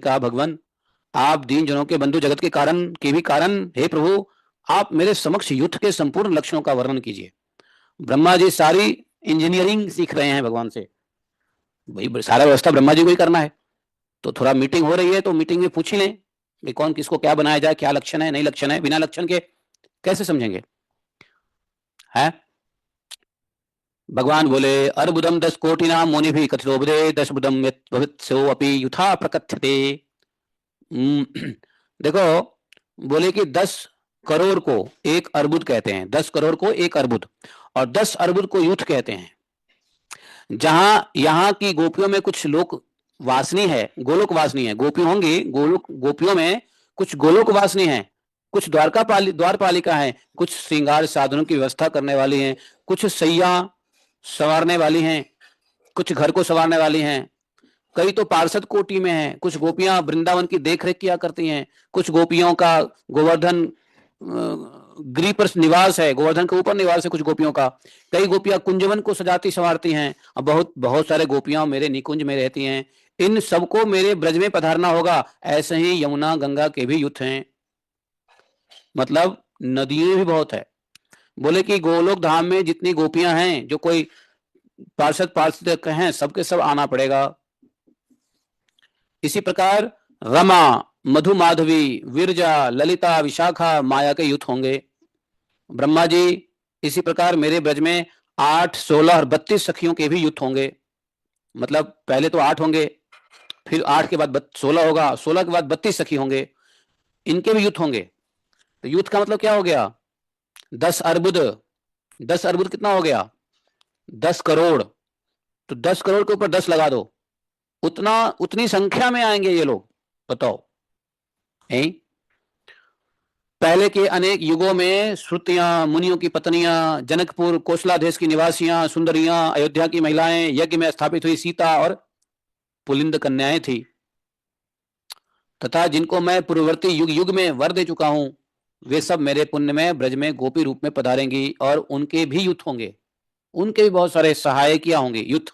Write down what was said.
कहा, भगवान आप दीन जनों के बंधु, जगत के कारण के भी कारण, हे प्रभु आप मेरे समक्ष युद्ध के संपूर्ण लक्षणों का वर्णन कीजिए। ब्रह्मा जी सारी इंजीनियरिंग सीख रहे हैं भगवान से, भाई सारा व्यवस्था ब्रह्मा जी को ही करना है। तो थोड़ा मीटिंग हो रही है तो मीटिंग में पूछ ही लें कि कौन किसको क्या बनाया जाए, क्या लक्षण है, नहीं लक्षण है, बिना लक्षण के कैसे समझेंगे है। भगवान बोले, अर्बुदम 10 कोटि नाम मुनि भी कथितोपदे 10 बुदम भवित्सो अपि युथा प्रकथ्यते। देखो, बोले कि 10 करोड़ को 1 अर्बुद कहते हैं, 10 करोड़ को 1 अर्बुद, और 10 अर्बुद को युथ कहते हैं। जहां यहाँ की गोपियों में कुछ लोक वासनी है, गोलोक वासनी है, गोपी होंगी, गोलोक गोपियों में कुछ गोलोक वासनी है, कुछ द्वारपालिका है, कुछ श्रृंगार साधनों की व्यवस्था करने वाली हैं, कुछ सैया संवारने वाली हैं, कुछ घर को संवारने वाली हैं, कई तो पार्षद कोटि में हैं, कुछ गोपियां वृंदावन की देखरेख किया करती हैं, कुछ गोपियों का गोवर्धन गिरी पर निवास है, गोवर्धन के ऊपर निवास है कुछ गोपियों का, कई गोपियां कुंजवन को सजाती संवारती हैं, और बहुत बहुत सारे गोपियां मेरे निकुंज में रहती हैं। इन सबको मेरे ब्रज में पधारना होगा। ऐसे ही यमुना गंगा के भी युद्ध हैं, मतलब नदियां भी बहुत है। बोले कि गोलोक धाम में जितनी गोपियां हैं, जो कोई पार्षद हैं, सबके सब आना पड़ेगा। इसी प्रकार रमा, मधु माधवी, विरजा, ललिता, विशाखा, माया के युद्ध होंगे। ब्रह्मा जी इसी प्रकार मेरे ब्रज में 8, 16 और 32 सखियों के भी युद्ध होंगे। मतलब पहले तो 8 होंगे, फिर 8 के बाद 16 होगा, 16 के बाद 32 सखी होंगे, इनके भी युद्ध होंगे। तो युद्ध का मतलब क्या हो गया? 10 अर्बुद, 10 अर्बुद कितना हो गया? 10 करोड़। तो 10 करोड़ के ऊपर 10 लगा दो, उतनी संख्या में आएंगे ये लोग, बताओ। पहले के अनेक युगों में श्रुतियां, मुनियों की पत्नियां, जनकपुर कोसला देश की निवासियां, सुंदरियां, अयोध्या की महिलाएं, यज्ञ में स्थापित हुई सीता और पुलिंद कन्याएं थी, तथा जिनको मैं पूर्ववर्ती युग युग में वर दे चुका हूं, वे सब मेरे पुण्य में ब्रज में गोपी रूप में पधारेंगी, और उनके भी युद्ध होंगे, उनके भी बहुत सारे सहायकियां होंगे, युद्ध।